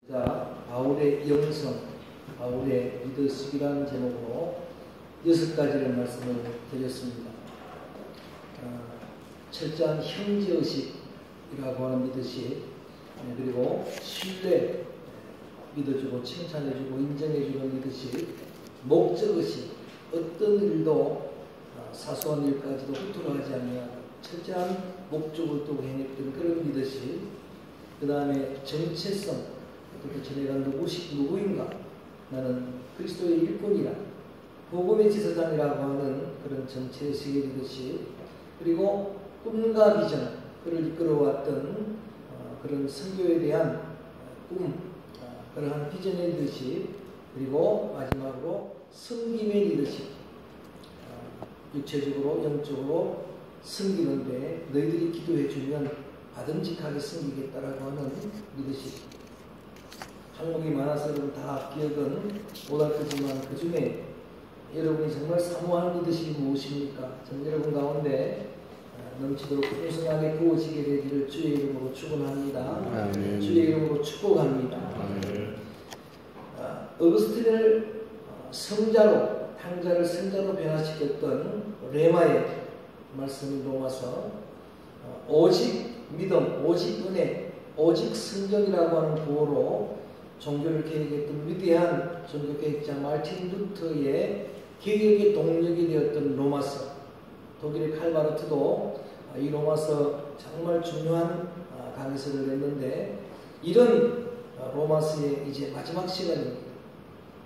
자, 바울의 영성, 바울의 리더십이라는 제목으로 6가지의 말씀을 드렸습니다. 철저한 형제의식이라고 하는 리더십, 그리고 신뢰, 믿어주고 칭찬해주고 인정해주는 리더십, 목적의식, 어떤 일도 사소한 일까지도 후투를 하지 않는 철저한 목적을 두고 행했던 그런 리더십, 그 다음에 정체성, 어떻게 내가 누구인가, 나는 그리스도의 일꾼이라, 복음의 지사장이라고 하는 그런 정체의식의 리더십, 그리고 꿈과 비전, 그를 이끌어왔던 그런 선교에 대한 꿈, 그러한 비전의 리더십, 그리고 마지막으로 섬김의 리더십, 육체적으로 영적으로 섬기는데 너희들이 기도해주면 받음직하게 섬기겠다라고 하는 리더십. 항목이 많아서 다 기억은 못할 거지만 그 중에 여러분이 정말 사모하는 리더십이 무엇입니까? 전 여러분 가운데 넘치도록 풍성하게 구워지게 되기를 주의 이름으로 축원합니다. 아멘. 주의 이름으로 축복합니다. 어거스틴을 성자로, 탕자를 성자로 변화시켰던 레마의 말씀이 로마서, 오직 믿음, 오직 은혜, 오직 성경이라고 하는 구호로 종교를 개혁했던 위대한 종교개혁자 마르틴 루터의 개혁의 동력이 되었던 로마서, 독일의 칼바르트도 이 로마서 정말 중요한 강의서를 냈는데, 이런 로마서의 이제 마지막 시간입니다.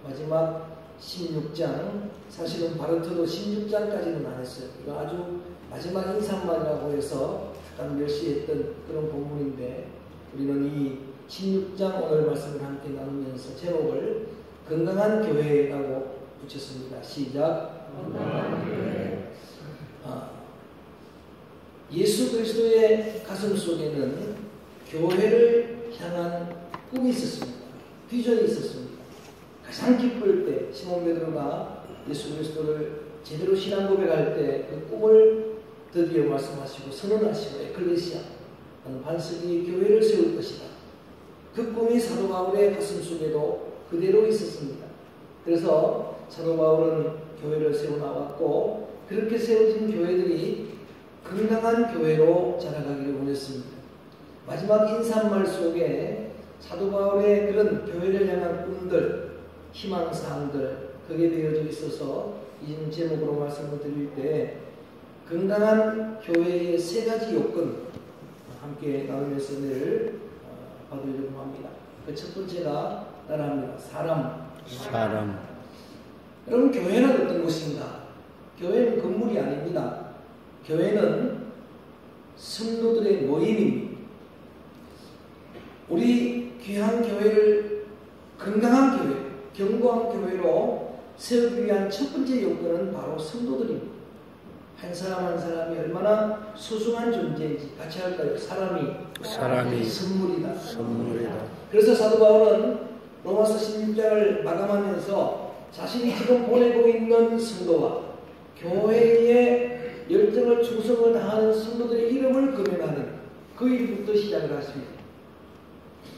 마지막 16장, 사실은 바르트도 16장까지는 안 했어요. 이거 아주 마지막 인사말이라고 해서 약간 멸시했던 그런 본문인데, 우리는 이 16장 오늘 말씀을 함께 나누면서 제목을 건강한 교회라고 붙였습니다. 시작. 건강한 교회. 예수 그리스도의 가슴 속에는 교회를 향한 꿈이 있었습니다. 비전이 있었습니다. 가장 기쁠 때 시몬 베드로가 예수 그리스도를 제대로 신앙 고백할 때 그 꿈을 드디어 말씀하시고 선언하시고 에클레시아 반석이 교회를 세울 것이다. 그 꿈이 사도 바울의 가슴 속에도 그대로 있었습니다. 그래서 사도 바울은 교회를 세워나왔고, 그렇게 세워진 교회들이 건강한 교회로 자라가기를 원했습니다. 마지막 인사말 속에 사도 바울의 그런 교회를 향한 꿈들, 희망사항들, 그게 되어져 있어서 이 제목으로 말씀을 드릴 때 건강한 교회의 3가지 요건 함께 나누면서 늘 받으려고 합니다. 그 첫 번째가 따라합니다. 사람. 여러분, 교회는 어떤 것인가? 교회는 건물이 아닙니다. 교회는 성도들의 모임입니다. 우리 귀한 교회를 건강한 교회, 견고한 교회로 세우기 위한 첫 번째 요건은 바로 성도들입니다. 한 사람 한 사람이 얼마나 소중한 존재인지 같이 할까요? 사람이 선물이다. 그래서 사도 바울은 로마서 16장을 마감하면서 자신이 지금 보내고 있는 성도와 교회의 열정을 충성을 다하는 성도들의 이름을 금연하는 그 일부터 시작을 하십니다.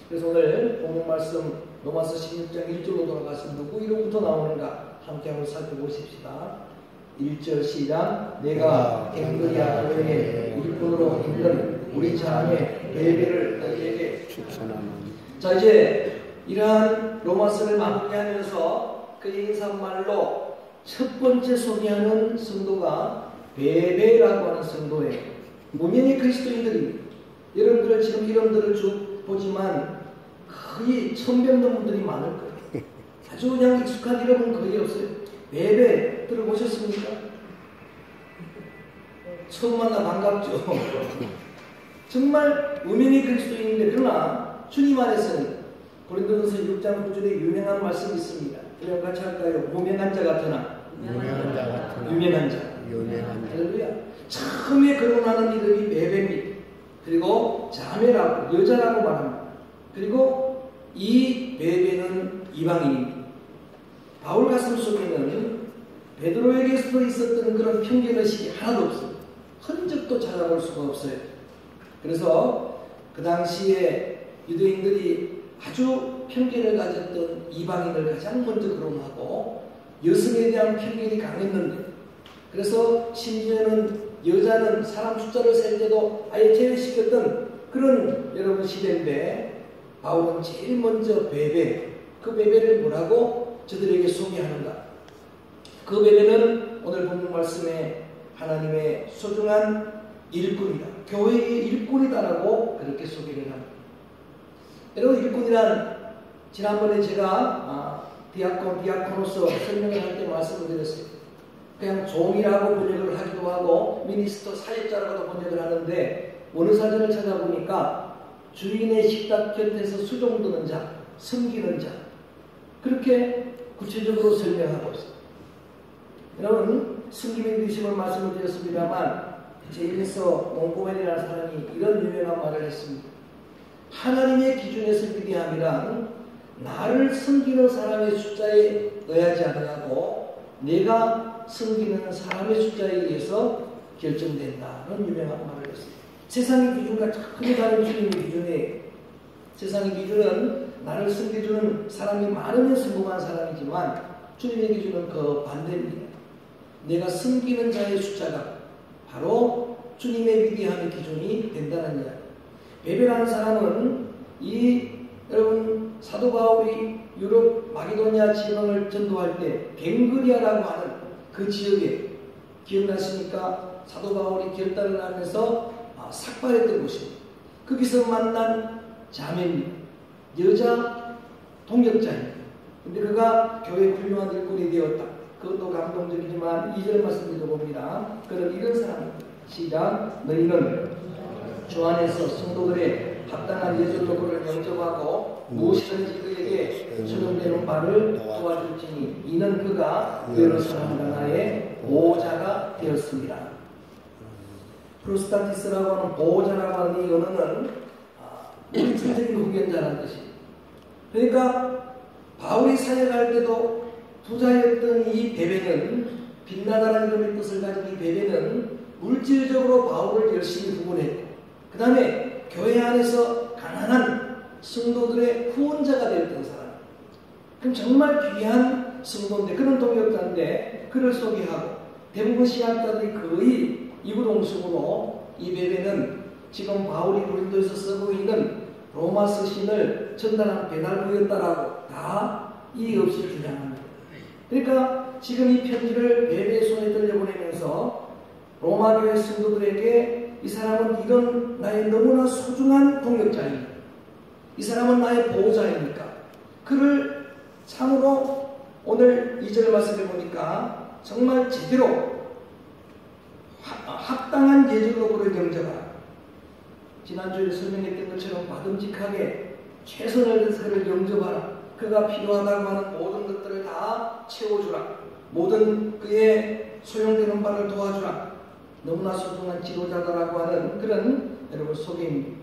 그래서 오늘 본문 말씀 로마서 16장 1절로 돌아가서 누구 이름부터 나오는가 함께 한번 살펴보십시다. 1절 시작. 내가 갱그리아 교회의 일꾼으로 있는 우리 자매 베베를 너희에게 추천하노니. 자, 이제 이러한 로마서를 마무리하면서 그 인사말로 첫 번째 소개하는 성도가 베베라고 하는 성도예요. 무명의 그리스도인들입니다. 여러분들 지금 이름들을 쭉 보지만 거의 1000명 넘는 분들이 많을 거예요. 아주 그냥 익숙한 이름은 거의 없어요. 베베 들어보셨습니까? 처음 만나 반갑죠. 정말 무명의 그리스도인인데, 그러나 주님 안에서는 고린도전서 6장 9절에 유명한 말씀이 있습니다. 그럼 같이 할까요? 무명한 자 같으나 유명한 자. 할렐루야. 처음에 거론하는 이름이 베베입니다. 그리고 자매라고, 여자라고 말합니다. 그리고 이 베베는 이방인입니다. 바울 가슴 속에는 베드로에게서도 있었던 그런 편견의식이 하나도 없습니다. 흔적도 찾아볼 수가 없어요. 그래서 그 당시에 유대인들이 아주 편견을 가졌던 이방인을 가장 먼저 거론하고 여성에 대한 편견이 강했는데, 그래서 심지어는 여자는 사람 숫자를 셀 때도 아예 제외시켰던 그런 여러분 시대인데, 바울은 제일 먼저 베베, 그 베베를 뭐라고 저들에게 소개하는가? 그 베베는 오늘 본문 말씀에 하나님의 소중한 일꾼이다, 교회의 일꾼이다라고 그렇게 소개를 합니다. 여러분, 일꾼이란 지난번에 제가 디아코노스 설명을 할 때 말씀을 드렸어요. 그냥 종이라고 번역을 하기도 하고 미니스터 사역자라고도 번역을 하는데, 원어사전을 찾아보니까 주인의 식탁 곁에서 수종드는 자, 섬기는 자, 그렇게 구체적으로 설명하고 있습니다. 여러분, 승기명 되심을 말씀을 드렸습니다만, 제 입에서 몽고멜이라는 사람이 이런 유명한 말을 했습니다. 하나님의 기준에서 위대함이란 나를 섬기는 사람의 숫자에 의하지 않냐고, 내가 섬기는 사람의 숫자에 의해서 결정된다는 유명한 말을 했습니다. 세상의 기준과 크게 다른 주님의 기준이에요. 세상의 기준은 나를 섬겨주는 사람이 많으면 성공한 사람이지만, 주님의 기준은 그 반대입니다. 내가 섬기는 자의 숫자가 바로 주님의 위대함의 기준이 된다는 이야기. 베베라는 사람은 여러분, 사도 바울이 유럽 마게도니아 지방을 전도할 때 벵그리아라고 하는 그 지역에, 기억나십니까? 사도 바울이 결단을 하면서 삭발했던 곳입니다. 거기서 만난 자매입니다. 여자 동역자입니다. 근데 그가 교회 훌륭한 일꾼이 되었다. 그것도 감동적이지만 2절 말씀 드려봅니다. 그는 이런 사람입니다. 시작. 너희는 주 안에서 성도들의 합당한 예절로 그를 영접하고 무엇이든지 그에게 적용되는 바를 도와줄지니 이는 그가 여러 사람과 나의 보호자가 되었습니다. 프로스타티스라고 하는 보호자라고 하는 이 언어는 물질적인 후견자라는 뜻입니다. 그러니까 바울이 사역할 때도 부자였던 이 베베는, 빛나다라는 이름의 뜻을 가진 이 베베는 물질적으로 바울을 열심히 후원했고, 그 다음에 교회 안에서 가난한 성도들의 후원자가 되었던 사람. 그럼 정말 귀한 성도인데, 그런 동역자인데 그를 소개하고, 대부분 신학자들이 거의 이구동성으로 이 베베는 지금 바울이 고린도에서 쓰고 있는 로마 서신을 전달한 배달부였다라고 다 이의 없이 주장합니다. 그러니까 지금 이 편지를 베베의 손에 들려보내면서 로마 교회 성도들에게 이 사람은 이런 나의 너무나 소중한 동역자입니다. 이 사람은 나의 보호자이니까 그를 참으로 오늘 2절 말씀해 보니까 정말 제대로 합당한 예절로 그를 영접하라. 지난주에 설명했던 것처럼 받음직하게 최선을 다해서 그를 영접하라. 그가 필요하다고 하는 모든 것들을 다 채워주라. 모든 그의 소용되는 바를 도와주라. 너무나 소중한 지도자다라고 하는 그런 여러분 소개입니다.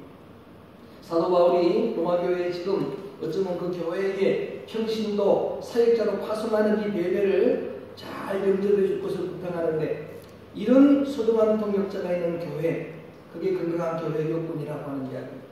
사도 바울이 로마교회에 지금 어쩌면 그 교회에게 평신도 사역자로 파송하는 이 베베를 잘 영접해 줄 것을 부탁하는데, 이런 소중한 동역자가 있는 교회, 그게 건강한 교회의 요건이라고 하는 이야기입니다.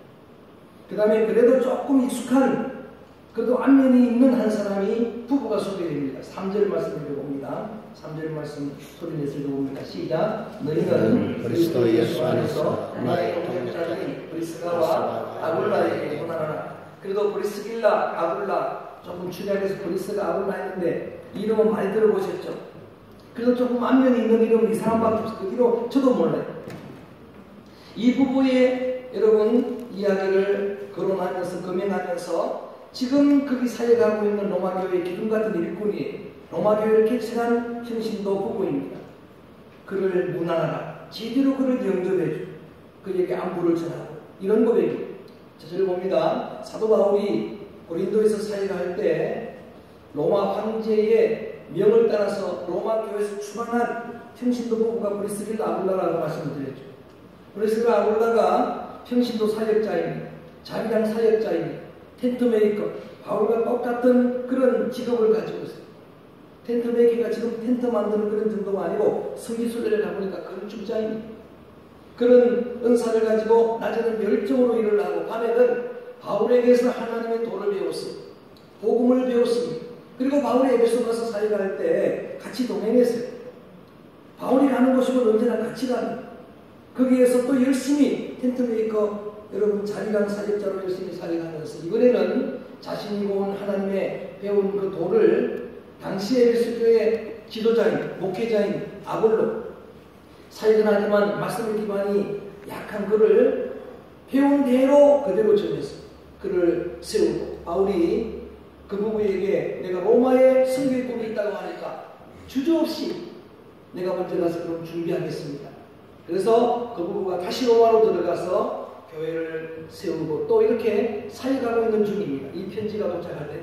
그 다음에 그래도 조금 익숙한, 그래도 안면이 있는 한 사람이 부부가 소개됩니다. 3절 말씀 읽어봅니다. 3절 말씀 소리내서 읽어봅니다. 시작. 너희는 그리스도 예수 안에서 나의 동역자인 브리스가와 아굴라에게 고난하라. 그래도 브리스길라, 아굴라, 조금 추리하게서 브리스가 아굴라 했는데 이름은 많이 들어보셨죠? 그래도 조금 안면이 있는 이름은 이 사람밖에 없어요. 그 이름 저도 몰라요. 이 부부의 여러분 이야기를 거론하면서 금연하면서 지금 거기 사역하고 있는 로마교회의 기둥 같은 일꾼이 로마교회를 개척한 평신도 부부입니다. 그를 문안하라. 제대로 그를 영접해줘. 그에게 안부를 전하고. 이런 고백이. 자, 저를 봅니다. 사도 바울이 고린도에서 사역할 때 로마 황제의 명을 따라서 로마 교회에서 출항한 평신도 부부가 브리스길라 아굴라라고 말씀을 드렸죠. 브리스길라 아굴라가 평신도 사역자입니다. 자기장 사역자입니다. 텐트 메이커, 바울과 똑같은 그런 직업을 가지고 있어요. 텐트 메이커가 지금 텐트 만드는 그런 정도가 아니고 성지순례를 가보니까 건축자입니다. 그런 은사를 가지고 낮에는 열정으로 일을 하고 밤에는 바울에게서 하나님의 도를 배웠습니다. 복음을 배웠습니다. 그리고 바울이 에베소 가서 사역할 때 같이 동행했어요. 바울이 가는 곳이면 언제나 같이 가는. 거기에서 또 열심히 텐트메이커 여러분 자리강 사역자로 열심히 사역하면서 이번에는 자신이 본 하나님의 배운 그 도를 당시 에베소 교회 지도자인 목회자인 아볼로 사역은 하지만 말씀의 기반이 약한 그를 배운 대로 그대로 전해서 그를 세우고 바울이 그 부부에게 내가 로마에 선교의 꿈이 있다고 하니까 주저없이 내가 먼저 가서 그럼 준비하겠습니다. 그래서 그 부부가 다시 로마로 들어가서 교회를 세우고 또 이렇게 사역하고 있는 중입니다. 이 편지가 도착할 때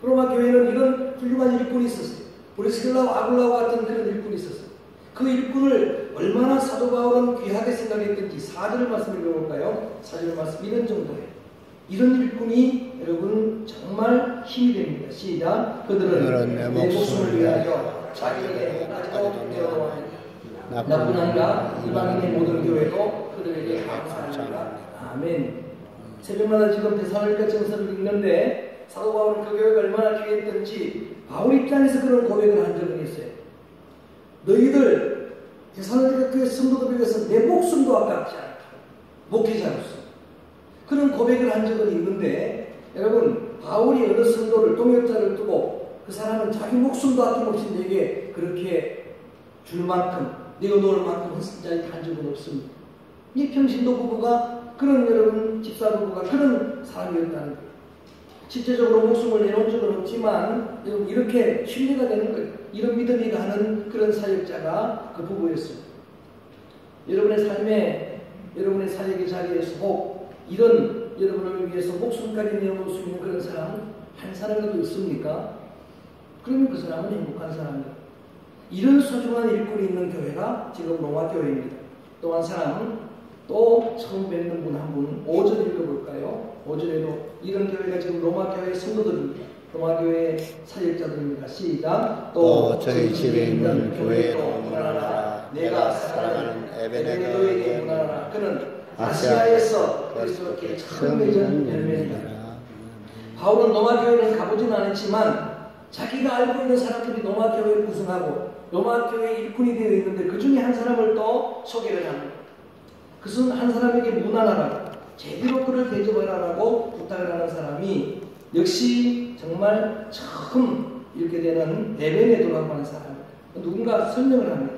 로마 교회는 이런 훌륭한 일꾼이 있었어요. 브리스길라와 아굴라와 같은 그런 일꾼이 있었어요. 그 일꾼을 얼마나 사도 바울은 귀하게 생각했던지 4절 말씀 읽어볼까요? 4절 말씀 이런 정도예요. 이런 일꾼이 여러분 정말 힘이 됩니다. 시작. 그들은 내 목숨을 위하여 자기에게 목까지도 내어놓았느니라. 나뿐 아니라 이방인의 모든 교회도 그들에게 감사하리라. 아멘. 새벽마다 지금 데살로니가 전서를 읽는데 사도 바울은 그 교회가 얼마나 귀했던지 바울 입장에서 그런 고백을 한 적은 있어요. 너희들 데살로니가 교회 성도들 위해서 내 목숨도 아깝지 않다. 목회자로서 그런 고백을 한 적은 있는데 여러분 바울이 어느 성도를 동역자를 두고 그 사람은 자기 목숨도 아낌없이 내게 그렇게 줄 만큼 내어놓을 만큼 헌신자에 한 적은 없습니다. 이 평신도 부부가 그런 여러분 집사 부부가 그런 사람이었다는 거예요. 실제적으로 목숨을 내놓은 적은 없지만 여러분 이렇게 신뢰가 되는 거예요. 이런 믿음이 가는 그런 사역자가 그 부부였습니다. 여러분의 삶에 여러분의 사역의 자리에서 혹 이런 여러분을 위해서 목숨까지 내어놓을 수 있는 그런 사람 한 사람이라도 있습니까? 그러면 그 사람은 행복한 사람입니다. 이런 소중한 일꾼이 있는 교회가 지금 로마 교회입니다. 또 한 사람 또 처음 뵙는 분 한 분 5절 읽어볼까요? 5절에도 이런 교회가 지금 로마 교회 성도들입니다. 로마 교회 사역자들입니다. 시작. 또 저희 집에 있는 교회도 문안하라. 내가 사랑하는 에베네도에게 문안하라. 그는 아시아에서 그리스도께 처음 맺은 열매입니다. 바울은 로마 교회를 가보진 않았지만 자기가 알고 있는 사람들이 로마 교회를 구성하고 로마 교회 일꾼이 되어 있는데 그 중에 한 사람을 또 소개를 합니다. 그것은 한 사람에게 문안하라고 제대로 그를 대접하라고 부탁을 하는 사람이 역시 정말 처음 이렇게 되는 에베네도라고 하는 사람입니다. 누군가 설명을 합니다.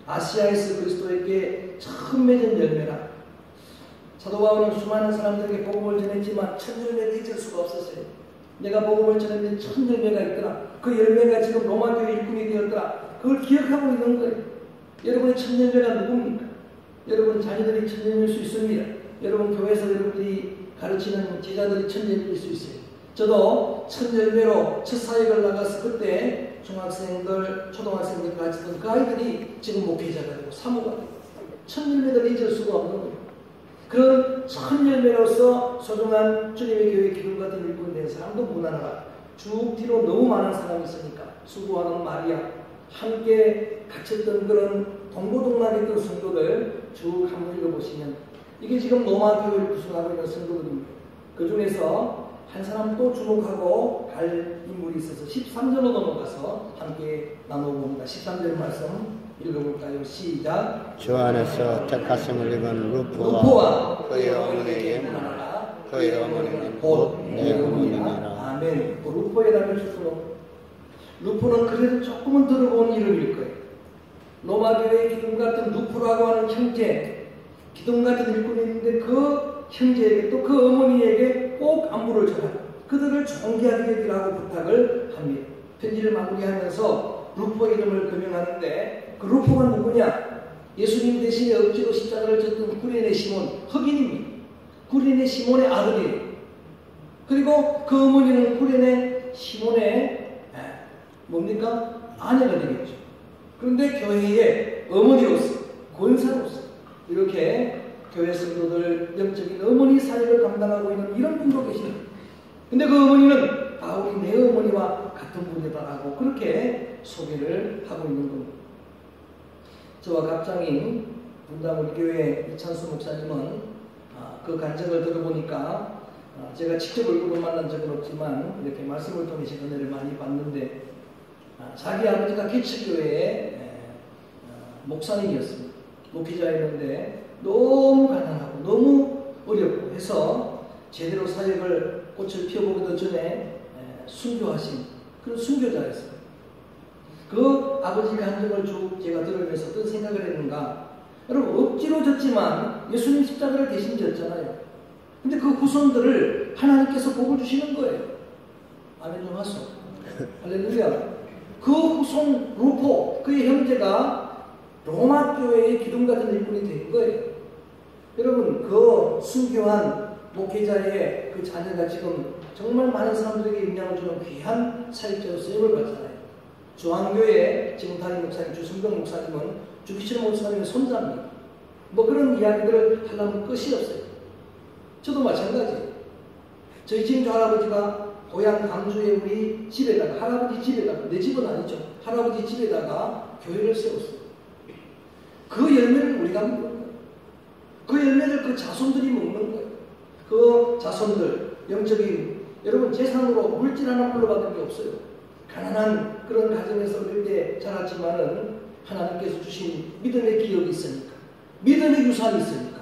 아시아에서 그리스도에게 처음 맺은 열매라. 사도 바울은 수많은 사람들에게 복음을 전했지만 첫 열매를 잊을 수가 없었어요. 내가 복음을 전했는데 첫 열매가 있더라. 그 열매가 지금 로마 교회 일꾼이 되었더라. 그걸 기억하고 있는 거예요. 여러분의 첫 열매가 누굽니까? 여러분 자녀들이 첫 열매일 수 있습니다. 여러분 교회에서 여러분들이 가르치는 제자들이 첫 열매일 수 있어요. 저도 첫 열매로 첫 사역을 나가서 그때 중학생들, 초등학생들 가르치던 그 아이들이 지금 목회자가 되고 사모가 되고 첫 열매를 잊을 수가 없는 거예요. 그런 첫 열매로서 소중한 주님의 교회 기둥 같은 일꾼 된 사람도 무난하라. 쭉 뒤로 너무 많은 사람이 있으니까 수고하는 마리아 함께 갇혔던 그런 동고동락했던 성도들 쭉 한번 읽어보시면 이게 지금 로마 교회를 구성하고 있는 성도들입니다. 그 중에서 한 사람 또 주목하고 갈 인물이 있어서 13절로 넘어가서 함께 나눠봅니다. 13절 말씀 읽어볼까요? 시작. 주 안에서 택하심을 입은 루포와 그의 어머니에게 문안하라. 그의 어머니는 곧 내 어머니니라. 아멘. 루포에 담을 주소. 루포는 그래도 조금은 들어본 이름일 거예요. 로마 교회의 기둥 같은 루포라고 하는 형제, 기둥 같은 일꾼이 있는데 그 형제에게 또 그 어머니에게 꼭 안부를 전하라. 그들을 존귀하게 여기라고 부탁을 합니다. 편지를 마무리하면서 루포 이름을 금명하는데 그 루포가 누구냐? 예수님 대신에 억지로 십자가를 졌던 구레네 시몬, 흑인입니다. 구레네 시몬의 아들이에요. 그리고 그 어머니는 구레네 시몬의 뭡니까? 아내가 되겠죠. 그런데 교회의 어머니로서, 권사로서 이렇게 교회 성도들 영적인 어머니 사역을 감당하고 있는 이런 분도 계십니다. 근데 그 어머니는 바울이 내 어머니와 같은 분이다라고 그렇게 소개를 하고 있는 겁니다. 저와 갑장인 분당우리 교회 이찬수 목사님은 그 간증을 들어보니까 제가 직접 얼굴로 만난 적은 없지만 이렇게 말씀을 통해서 은혜를 많이 받는데 자기 아버지가 개척교회의 목사님이었습니다. 목회자였는데 너무 가난하고 너무 어렵고 해서 제대로 사역을 꽃을 피워보기도 전에 순교하신 그런 순교자였어요. 그 아버지 간증을 쭉 제가 들으면서 어떤 생각을 했는가. 여러분 억지로 졌지만 예수님 십자가를 대신 졌잖아요. 근데 그 후손들을 하나님께서 복을 주시는 거예요. 아멘 좀 하소. 할렐루야. 그 후손 루포 그의 형제가 로마 교회의 기둥 같은 일꾼이 된 거예요. 여러분 그 순교한 목회자의 그 자녀가 지금 정말 많은 사람들에게 영향을 주는 귀한 사역자로 쓰임을 받잖아요. 중앙교회 지금 담임 목사님 주승병 목사님은 주기철 목사님의 손자입니다. 뭐 그런 이야기들을 하려면 끝이 없어요. 저도 마찬가지예요. 저희 친구 할아버지가 고향 강주에 우리 집에다가 할아버지 집에다가 내 집은 아니죠. 할아버지 집에다가 교회를 세웠어요. 그 열매를 우리가 먹는 거예요. 그 열매를 그 자손들이 먹는 거예요. 그 자손들 영적인 여러분 재산으로 물질 하나 불러받은 게 없어요. 가난한 그런 가정에서 어릴 때 자랐지만은 하나님께서 주신 믿음의 기억이 있으니까 믿음의 유산이 있으니까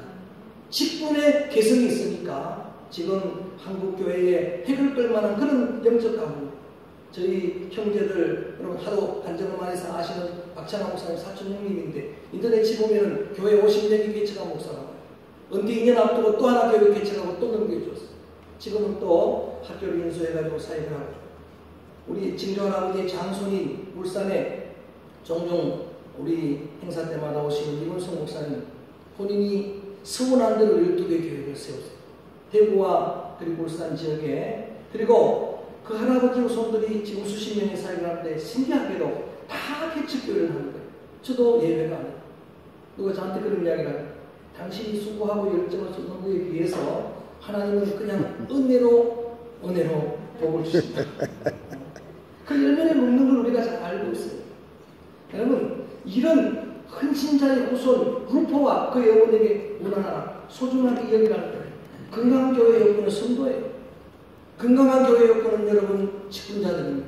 직분의 개성이 있으니까 지금 한국교회에 핵을 끌만한 그런 영적 가문 저희 형제들 여러분 하도 간증을만해서 아시는 박찬하 목사님 사촌 형님인데 인터넷에 보면 교회 50년이 개척한 목사라고 언제 2년 앞두고 또 하나 교회 개척하고 또 넘겨줬어요. 지금은 또 학교를 인수해가지고 사역을 하고 우리 증조할아버지의 장손인 울산에 종종 우리 행사 때마다 오시는 이문성 목사님 본인이 서운한 대로 12개 교회를 세웠어요. 대구와 그리고 울산 지역에 그리고 그 할아버지 후손들이 지금 수십 명의 사역을 하는데 신기하게도 다 개척교회를 하는 거예요. 저도 예배가 안 해요. 누가 저한테 그런 이야기를 하요. 당신이 수고하고 열정을 쏟는 것에 비해서 하나님은 그냥 은혜로 복을 주신다. 그 열매를 먹는 걸 우리가 잘 알고 있어요. 여러분 이런 헌신자의 후손 루포와 그 영혼에게 우러나라 소중하게 여기라는 거예요. 건강한 교회 여건은 성도예요. 건강한 교회 여건은 여러분 직분자들입니다.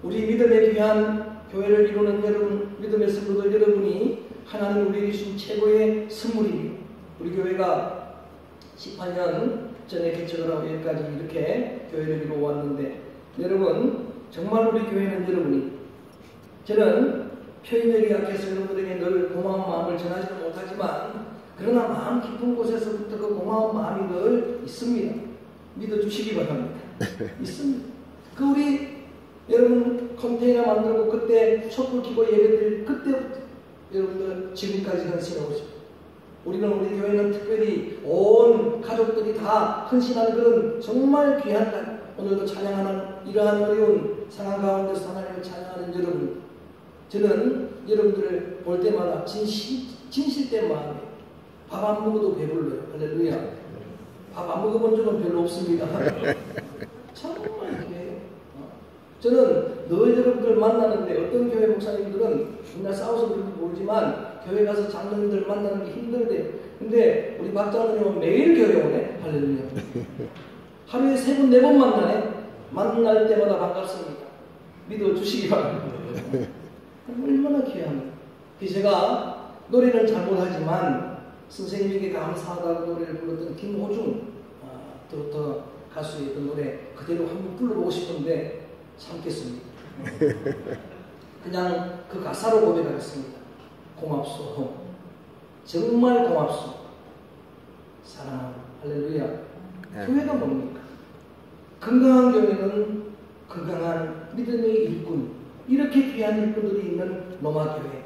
우리 믿음의 귀한 교회를 이루는 여러분 믿음의 성도들 여러분이 하나님 우리에게 주신 최고의 선물입니다. 우리 교회가 18년 전에 개척을 하고 여기까지 이렇게 교회를 이루어왔는데 여러분 정말 우리 교회는 여러분이 저는 표현력이 약해서 여러분들에게 늘 고마운 마음을 전하지는 못하지만 그러나 마음 깊은 곳에서부터 그 고마운 마음이 늘 있습니다. 믿어주시기 바랍니다. 있습니다. 그 우리 여러분 컨테이너 만들고 그때 촛불 켜고 예배드릴 그때부터 여러분들 지금까지 헌신하고 싶어요. 우리는 우리 교회는 특별히 온 가족들이 다 헌신하는 그런 정말 귀한 날 오늘도 찬양하는 이러한 어려운 상황 가운데서 하나님을 찬양하는 여러분 저는 여러분들을 볼 때마다 진실된 마음에 밥 안 먹어도 배불러요. 할렐루야. 밥 안 먹어본 적은 별로 없습니다. 정말 이렇게 저는 늘 여러분들 만나는데 어떤 교회 목사님들은 맨날 싸워서 그런지 모르지만 교회 가서 장로님들 만나는 게 힘들대. 근데 우리 박 장로님은 매일 교회 오네. 할렐루야. 하루에 3번, 4번 만나네. 만날 때마다 반갑습니다. 믿어주시기 바랍니다. 얼마나 귀합니다. 제가 노래는 잘 못하지만 선생님에게 감사하다고 노래를 불렀던 김호중 트로트 가수의 그 노래 그대로 한번 불러보고 싶은데 참겠습니다. 그냥 그 가사로 고백하겠습니다. 고맙소. 정말 고맙소. 사랑합니다. 할렐루야. 교회가 뭡니까? 건강한 교회는 건강한 믿음의 일꾼 이렇게 귀한 일꾼들이 있는 로마 교회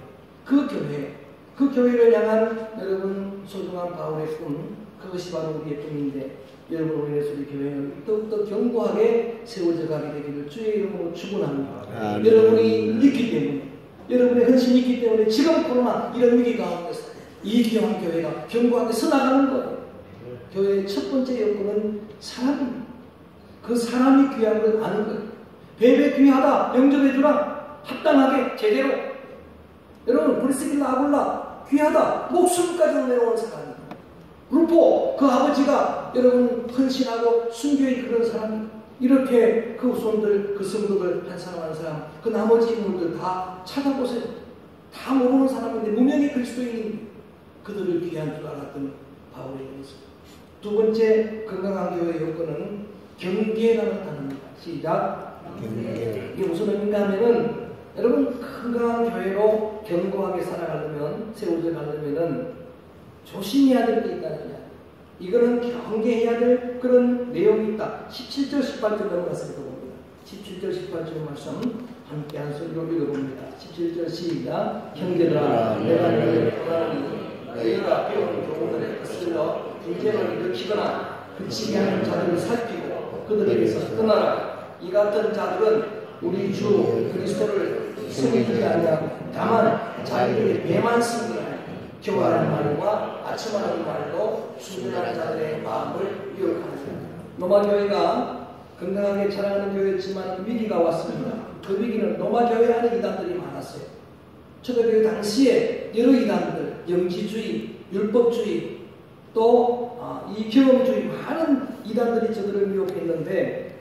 그 교회를 향한 여러분 소중한 바울의 꿈 그것이 바로 우리의 꿈인데 여러분 우리의 우리 교회는 더욱더 견고하게 세워져 가게 되기를 주의 이름으로 축원합니다. 여러분이 있기 때문에 여러분의 헌신이 있기 때문에 지금 코로나 이런 위기 가운데서 이 귀한 교회가 견고하게 서나가는 거예요. 교회의 첫 번째 여건은 사람입니다. 그 사람이 귀한 걸 아는 거예요. 배배 귀하다 영접해주라 합당하게 제대로 여러분 브리스길라 아굴라 귀하다 목숨까지 내놓은 사람입니다. 루포 그 아버지가 여러분 헌신하고 순교의 그런 사람, 이렇게 그 후손들, 그 성도들 한 사람 한 사람, 그 나머지 인물들 다 찾아보세요. 다 모르는 사람인데 무명의 그리스도인인 그들을 귀한 줄 알았던 바울의 모습. 두 번째 건강한 교회의 요건은 경계라는 단어입니다. 시작. 경계. 이게 무슨 의미인가 하면은 여러분 건강한 교회로 견고하게 살아가려면, 세워져 가려면은 조심해야 될 게 있다는 거야. 이거는 경계해야 될 그런 내용이 있다. 17절 18절 넘어가서 읽어봅니다. 17절 18절 말씀 함께 한 소리로 읽어봅니다. 17절 시작. 형제들아 내가 너희를 권하노니 너희가 배우는 교훈들의 거슬러 분쟁을 일으키거나 그치게 하는 자들을 살피고 그들에게서 떠나라. 이 같은 자들은 우리 주 그리스도를 섬기지 아니하고 다만 자기들의 배만 섬기라. 교활한 말과 아첨하는 말로 순전한 자들의 마음을 유혹하는 로마 교회가 건강하게 자라가는 교회였지만 위기가 왔습니다. 그 위기는 로마 교회 안에 이단들이 많았어요. 초대교회 당시에 여러 이단들, 영지주의, 율법주의, 또 이경험주의 많은 이단들이 저들을 미혹했는데,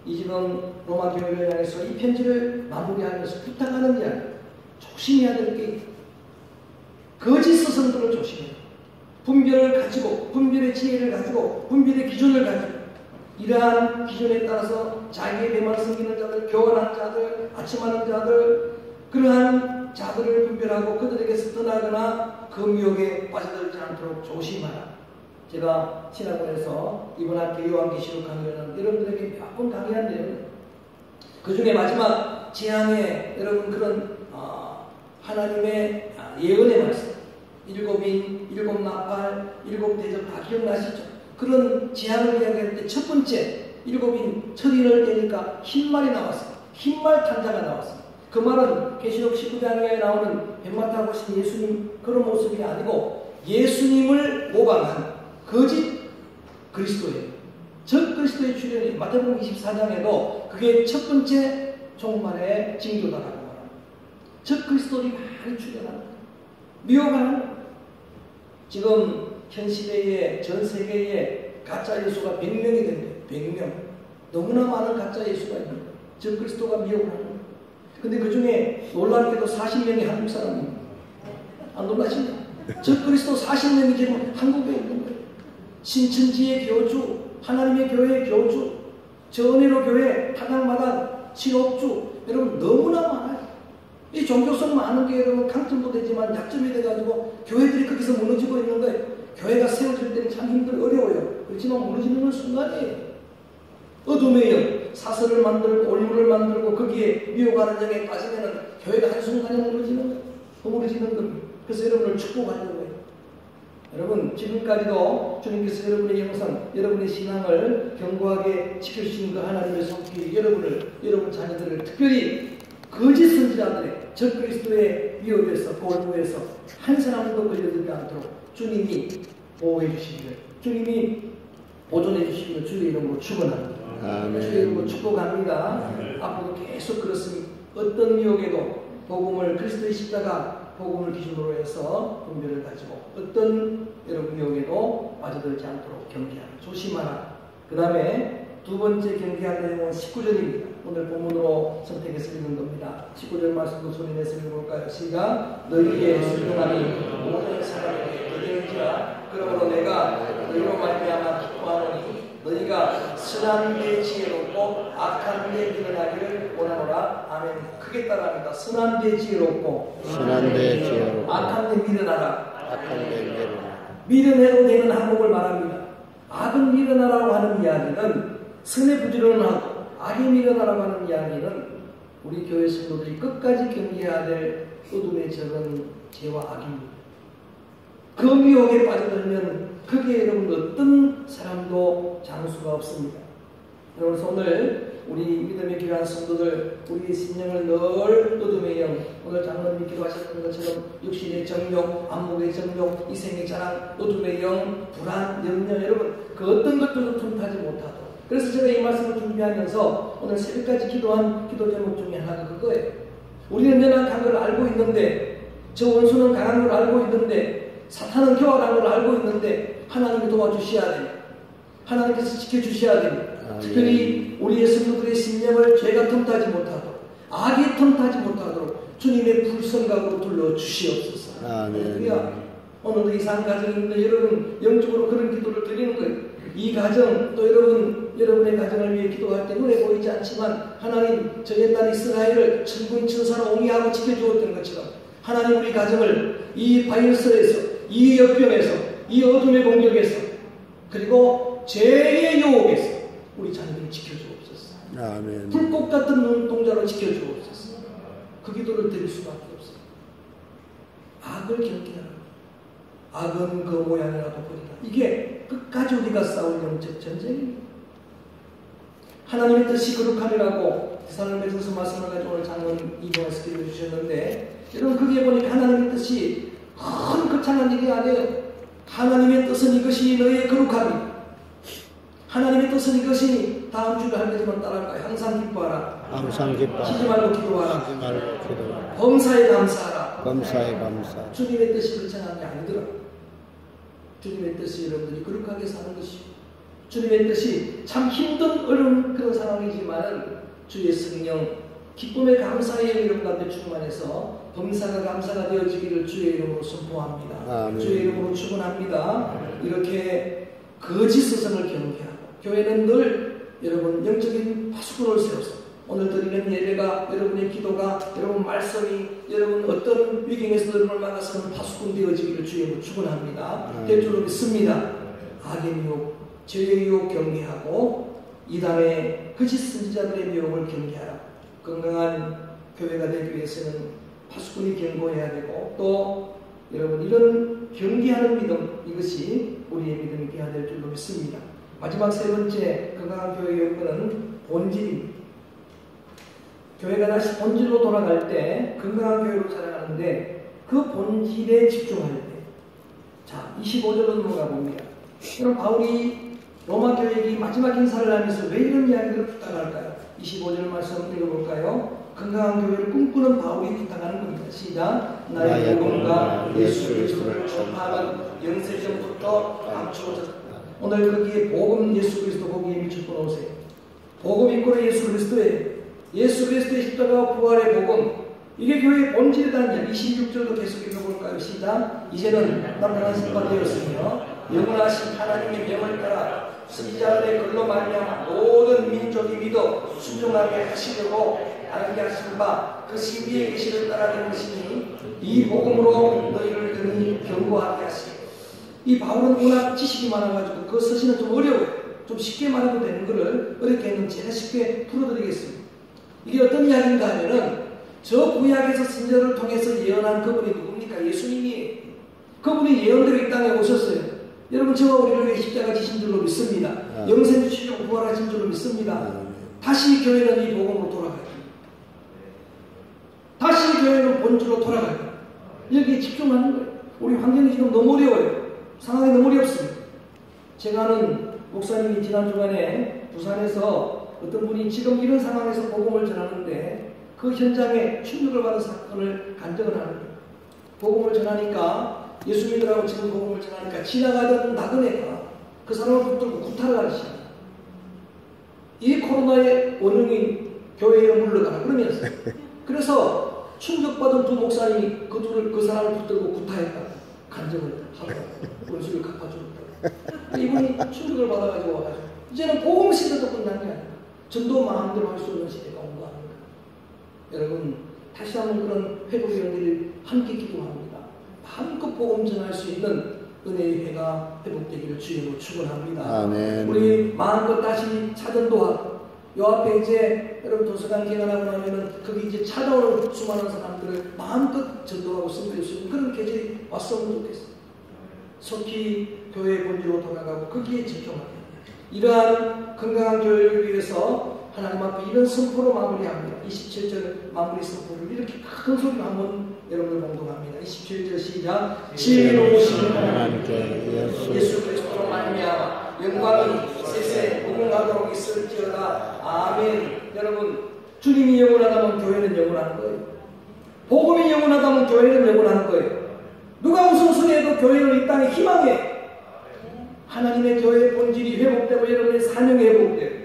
이 지금 로마 교회를 향해서 이 편지를 마무리하면서 부탁하는 이야기, 조심해야 될 게 있다. 거짓 스승들을 조심해요. 분별을 가지고, 분별의 지혜를 가지고, 분별의 기준을 가지고, 이러한 기준에 따라서 자기의 배만 섬기는 자들, 교활한 자들, 아첨하는 자들, 그러한 자들을 분별하고 그들에게서 떠나거나 그 미혹에 빠져들지 않도록 조심하라. 제가 신학원에서 이번 학기 요한계시록 강의는 여러분들에게 몇 번 강의한데요. 그 중에 마지막 재앙의 여러분 그런 하나님의 예언의 말씀, 일곱 인, 일곱 나팔, 일곱 대접 다 기억나시죠? 그런 재앙을 이야기할 때 첫 번째 일곱 인 첫 인을 떼니까 흰말이 나왔어요. 흰말 탄자가 나왔어요. 그 말은 계시록 19장에 나오는 뱀마 타고 오신 예수님 그런 모습이 아니고 예수님을 모방한 거짓 그리스도예요. 적 그리스도의 출현이 마태복음 24장에도 그게 첫 번째 종말의 징조다라고 말합니다. 적 그리스도들이 많이 출현합니다. 미혹하는 지금 현 시대에 전 세계에 가짜 예수가 100명이 된대요. 100명. 너무나 많은 가짜 예수가 있는 거예요. 적 그리스도가 미혹하는 거예요. 근데 그 중에 놀랍게도 40명이 한국 사람입니다. 안 놀라시죠? 적 그리스도 40명이 지금 한국에 있는 거예요. 신천지의 교주, 하나님의 교회의 교주, 전의로 교회, 타당마당, 신옥주, 여러분 너무나 많아요. 이 종교성 많은 게 여러분 강점도 되지만 약점이 돼가지고 교회들이 거기서 무너지고 있는 거예요. 교회가 세워질 때는 참 어려워요. 그렇지만 무너지는 건 순간이에요. 어둠의 영, 사설을 만들고 올무를 만들고 거기에 미혹하는 영에 빠지면은 교회가 한순간에 무너지는 거예요. 허물어지는 겁니다. 그래서 여러분을 축복하는 거예요. 여러분 지금까지도 주님께서 여러분의 영성, 여러분의 신앙을 견고하게 지켜주신 그 하나님의 손길이 여러분 자녀들을 특별히 거짓 선지자들의 적 그리스도의 미혹에서 골무에서 한 사람도 걸려들지 않도록 주님이 보호해 주시기를, 주님이 보존해 주시기를 주의 이름으로 축원합니다. 주의 이름으로 축복합니다. 앞으로 계속 그렇습니다. 어떤 미혹에도 복음을, 그리스도의 십자가 복음을 기준으로 해서 분별을 가지고 어떤 여러분 미혹에도 빠져들지 않도록 경계하라, 조심하라. 그 다음에 두 번째 경계할 내용은 19절입니다. 오늘 본문으로 선택해서 읽는 겁니다. 19절 말씀도 소리내서 읽어볼까요? 시작. 너희의 순종함이 모든 사람에게 기대는지라. 그러므로 내가 너희로 말미암아 기뻐하노니 너희가 선한 데 지혜롭고 악한 데 미련하기를 원하노라. 아멘. 크게 따라합니다. 선한 데 지혜롭고 악한 데 미련하라. 미련해도 되는 항목을 말합니다. 악은 미련하라고 하는 이야기는 선에 부지런하고 악이 미련하라고 하는 이야기는 우리 교회 성도들이 끝까지 경계해야 될 어둠의 적은 죄와 악입니다. 그 미혹에 빠져들면 거기에 여러분 어떤 사람도 장수가 없습니다. 그래서 오늘 우리 믿음의 귀한 성도들, 우리의 심령을 늘 어둠의 영, 오늘 장로님이 기도하셨던 것처럼 육신의 정욕, 안목의 정욕, 이생의 자랑, 어둠의 영, 불안, 염려, 여러분 그 어떤 것들도 틈타지 못하도록. 그래서 제가 이 말씀을 준비하면서 오늘 새벽까지 기도한 기도 제목 중에 하나가 그거예요. 우리는 연약한 걸 알고 있는데, 저 원수는 강한 걸 알고 있는데 사탄은 교활한 걸 알고 있는데 하나님이 도와주셔야 됩니다. 하나님께서 지켜주셔야 됩니다. 특별히 우리의 성도들의 심령을 죄가 틈타지 못하도록, 악이 틈타지 못하도록 주님의 불성각으로 둘러주시옵소서. 할렐루야. 오늘도 이상 가정이 있는 여러분 영적으로 그런 기도를 드리는 거예요. 이 가정 또 여러분의 가정을 위해 기도할 때 눈에 보이지 않지만 하나님 저의 딸 이스라엘을 천군 천사로 옹이하고 지켜주었던 것처럼 하나님 우리 가정을 이 바이러스에서, 이 역병에서, 이 어둠의 공격에서, 그리고 죄의 유혹에서 우리 자녀들을 지켜주옵소서. 아멘. 불꽃 같은 눈동자로 지켜주옵소서. 그 기도를 드릴 수밖에 없어요. 악을 경계하라. 악은 그 모양이라도 버리라. 이게 끝까지 우리가 싸울 영적 전쟁입니다. 하나님의 뜻이 거룩함이라고 기사를 맺어서 말씀을 가지고 오늘 장로님 이번에서 기도해주셨는데, 여러분 거기에 보니까 하나님의 뜻이 큰 거창한 일이 아니에요. 하나님의 뜻은 이것이 너희의 거룩함이, 하나님의 뜻은 이것이, 다음 주에 할 때지만 따라할까요? 항상 기뻐하라. 항상 기뻐하라. 쉬지 말고 기도하라. 쉬지 말고 기도하라. 범사에 감사하라. 범사에 감사. 주님의 뜻이 거창한 게 아니더라. 주님의 뜻이 여러분들이 거룩하게 사는 것이고, 주님의 뜻이 참 힘든 어려운 그런 상황이지만 주의 성령 기쁨의 감사의 이름 가운데 충만해서 범사가 감사가 되어지기를 주의 이름으로 선포합니다. 아멘. 주의 이름으로 축원합니다. 이렇게 거짓 스승을 경계하고, 교회는 늘 여러분 영적인 파수꾼을 세워서 오늘 드리는 예배가, 여러분의 기도가, 여러분 말씀이, 여러분 어떤 위경에서 여러분을 막아서는 파수꾼 되어지기를 주의 축원합니다. 될 줄로 믿습니다. 악의 미혹, 죄의 유혹 경계하고 이단의 거짓 선지자들의 미혹을 경계하라. 건강한 교회가 되기 위해서는 파수꾼이 경고해야 되고, 또 여러분 이런 경계하는 믿음, 이것이 우리의 믿음이 되어야 될 줄로 믿습니다. 마지막 세 번째 건강한 교회의 요건은 본질입니다. 교회가 다시 본질로 돌아갈 때 건강한 교회로 자라가는데, 그 본질에 집중할 때, 자 25절로 넘어가 봅니다. 여러분 바울이 로마 교회에게 마지막 인사를 하면서 왜 이런 이야기들을 부탁할까요? 25절 말씀 읽어볼까요? 건강한 교회를 꿈꾸는 바울이 부탁하는 겁니다. 시작. 나의 복음과 예수 그리스도를 전파하는 영세전부터 감추어졌다. 오늘 거기에 복음, 예수 그리스도 거기에 미쳐서 오세요. 복음 이꼬르 예수 그리스도의, 예수 그리스도의 십자가와 부활의 복음, 이게 교회의 본질이라는 이야기. 26절도 계속 읽어볼까요? 시작. 이제는 남당한 신과 되었으며 영원하신 하나님의 명을 따라 선지자들의 글로 말미암아 모든 민족이 믿어 순종하게 하시려고 알게 하신 바 그 신비의 계시를 따라가는 것이니 이 복음으로 너희를 등이 견고하게 하시고. 이 바울은 워낙 지식이 많아가지고 그 서신은 좀 어려워요. 좀 쉽게 말해도 되는 것을 어렵게 했는데 제가 쉽게 풀어드리겠습니다. 이게 어떤 이야기인가 하면은, 저 구약에서 선지자를 통해서 예언한 그분이 누굽니까? 예수님이. 그분이 예언대로 이 땅에 오셨어요. 여러분 저와 우리를 위해 십자가 지신 줄로 믿습니다. 영생 주시려고 부활하신 줄로 믿습니다. 다시 교회는 이 복음으로 돌아가요. 다시 교회는 본질로 돌아가요. 여기에 집중하는 거예요. 우리 환경이 지금 너무 어려워요. 상황이 너무 어렵습니다. 제가 아는 목사님이 지난 주간에 부산에서 어떤 분이 지금 이런 상황에서 복음을 전하는데 그 현장에 충격을 받은 사건을 간증을 하는 거예요. 복음을 전하니까, 예수 믿으라고 지금 복음을 전하니까 지나가던 나그네가 그 사람을 붙들고 구타를 하는 시간. 이 코로나의 원흉인 교회에 물러가라 그러면서, 그래서 충격받은 두 목사님이 그 사람을 붙들고 구타했다. 간증을 하고 원수를 갚아주었다. 이분이 충격을 받아가지고 와가지고 이제는 복음 시대도 끝난 게 아니라 전도 마음대로 할 수 없는 시대가 온 거 아닙니까? 여러분 다시 한번 그런 회복의 일들을 함께 기도합니다. 마음껏 복음 전할 수 있는 은혜의 회가 회복되기를 주님으로 축원합니다. 아멘. 우리 마음껏 다시 차전도하고, 요 앞에 이제 여러분 도서관 개관하고 나면은 거기 이제 찾아오는 수많은 사람들을 마음껏 전도하고 섬길 수 있는 그런 계절이 왔으면 좋겠어요. 속히 교회의 본질로 돌아가고 거기에 집중하게. 이러한 건강한 교회를 위해서 하나님 앞에 이런 선포로 마무리합니다. 27절 마무리 선포를 이렇게 큰 소리로 한번 여러분들 봉독합니다. 27절 시작. 지혜로우신 하나님께 예수 그리스도로 말미암아 영광이 세세 무궁하도록 있을지어다. 아멘. 여러분 주님이 영원하다면 교회는 영원한 거예요. 복음이 영원하다면 교회는 영원한 거예요. 누가 우선순위해도 교회는 이 땅의 희망이에요. 하나님의 교회의 본질이 회복되고 여러분의 사명이 회복되고,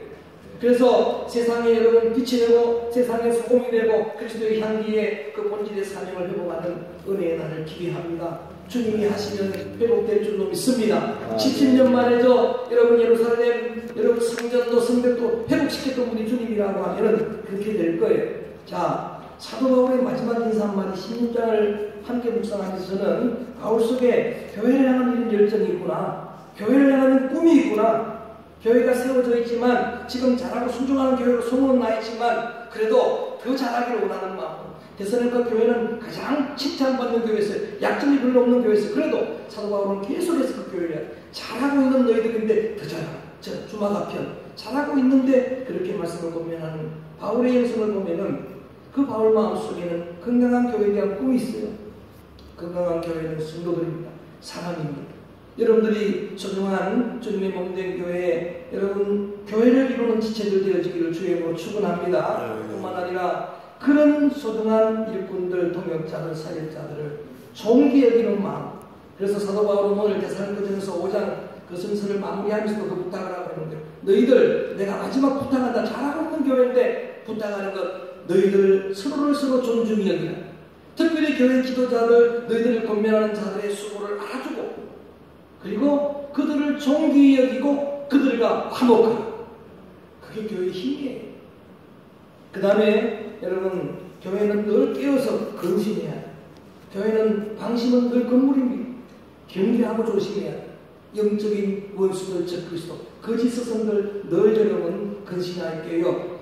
그래서 세상에 여러분 빛이 되고 세상의 소금이 되고 그리스도의 향기에 그 본질의 사명을 회복하는 은혜의 날을 기대합니다. 주님이 하시면 회복될 줄로 믿습니다. 70년 만에 여러분 예루살렘 여러분 성전도 성벽도 회복시켰던 분이 주님이라고 하면은 그렇게 될 거예요. 자, 사도 바울의 마지막 인사 한마디 16장을 함께 묵상하면서 저는 바울 속에 교회를 향하는 열정이 있구나, 교회를 향하는 꿈이 있구나, 교회가 세워져 있지만 지금 잘하고 순종하는 교회로 소문은 나 있지만 그래도 더 잘하기를 원하는 마음. 데살로니가 교회는 가장 칭찬받는 교회였어요. 약점이 별로 없는 교회였어요. 그래도 사도 바울은 계속해서 그 교회를 잘하고 있는 너희들인데 더 잘하라. 주마가편 잘하고 있는데 그렇게 말씀을 보면은 바울의 영성을 보면은 그 바울 마음속에는 건강한 교회에 대한 꿈이 있어요. 건강한 교회는 성도들입니다. 사람입니다. 여러분들이 소중한 주님의 몸된 교회에 여러분 교회를 이루는 지체들 되어지기를 주의 이름으로 축원합니다. 뿐만 아니라 그런 소중한 일꾼들, 동역자들, 사역자들을 존귀 여기는 마음. 그래서 사도 바울은 오늘 데살로니가전서 5장 그 선서를 마무리하면서도 그 부탁을 하고 있는데, 너희들 내가 마지막 부탁한다. 잘하고 있는 교회인데 부탁하는 것, 너희들 서로를 서로 존중히 여기라. 특별히 교회 지도자들, 너희들을 권면하는 자들의 수고를 알아주고, 그리고 그들을 존귀히 여기고 그들과 화목하라. 그게 교회의 힘이에요. 그 다음에 여러분 교회는 늘 깨어서 근신해야 해요. 교회는 방심은 늘 건물입니다. 경계하고 조심해야 해요. 영적인 원수들 즉 그리스도 거짓 스승들 늘 여러분 근신할게요.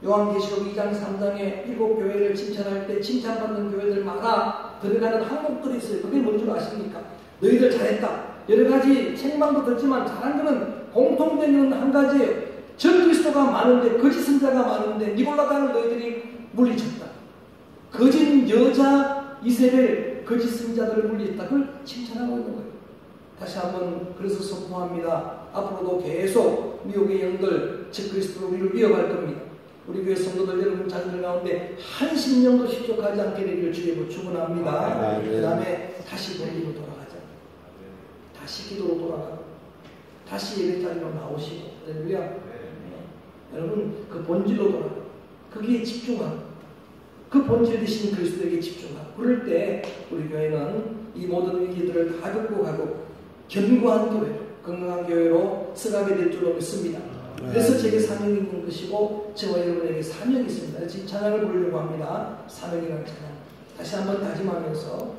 요한계시록 2장 3장에 7교회를 칭찬할 때 칭찬받는 교회들마다 들어가는 항목들이 있어요. 그게 뭔 줄 아십니까? 너희들 잘했다. 여러 가지 책망도 듣지만 잘한 것은 공통되는 한 가지예요. 전 그리스도가 많은데 거짓 선자가 많은데 니골라당을 너희들이 물리쳤다. 거짓 여자 이세벨 거짓 선자들을 물리쳤다. 그걸 칭찬하고 있는 거예요. 다시 한번 그래서 선포합니다. 앞으로도 계속 미혹의 영들 즉 그리스도로 우리를 이어갈 겁니다. 우리 교회 성도들 여러분 자녀들 가운데 한 심령도 실족하지 않게 되기를 주님으로 축원합니다. 그 다음에 다시 본리로 돌아가자. 다시 기도로 돌아가고 다시 예배자리로 나오시고, 할렐루야. 여러분 그 본질로 돌아가고 거기에 집중하고 그 본질 되신 그리스도에게 집중하고, 그럴 때 우리 교회는 이 모든 위기들을 다 극복하고 견고한 교회, 건강한 교회로 서가게 될 줄로 믿습니다. 그래서 제게 사명이 있는 것이고 저와 여러분에게 사명이 있습니다. 그래서 이 찬양을 부르려고 합니다. 사명이라는 찬양. 다시 한번 다짐하면서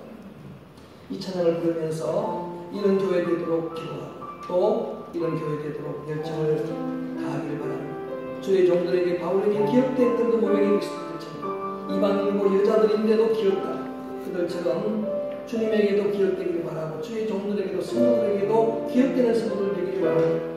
이 찬양을 부르면서 이런 교회 되도록 기도하고 또 이런 교회 되도록 열정을 다하기를 바랍니다. 주의 종들에게 바울에게 기억됐던 그 모형의 그리스도들처럼 이방인이고 여자들인데도 기억다. 그들처럼 주님에게도 기억되기를 바라고 주의 종들에게도 성도들에게도 기억되는 성도들 되기를 바랍니다.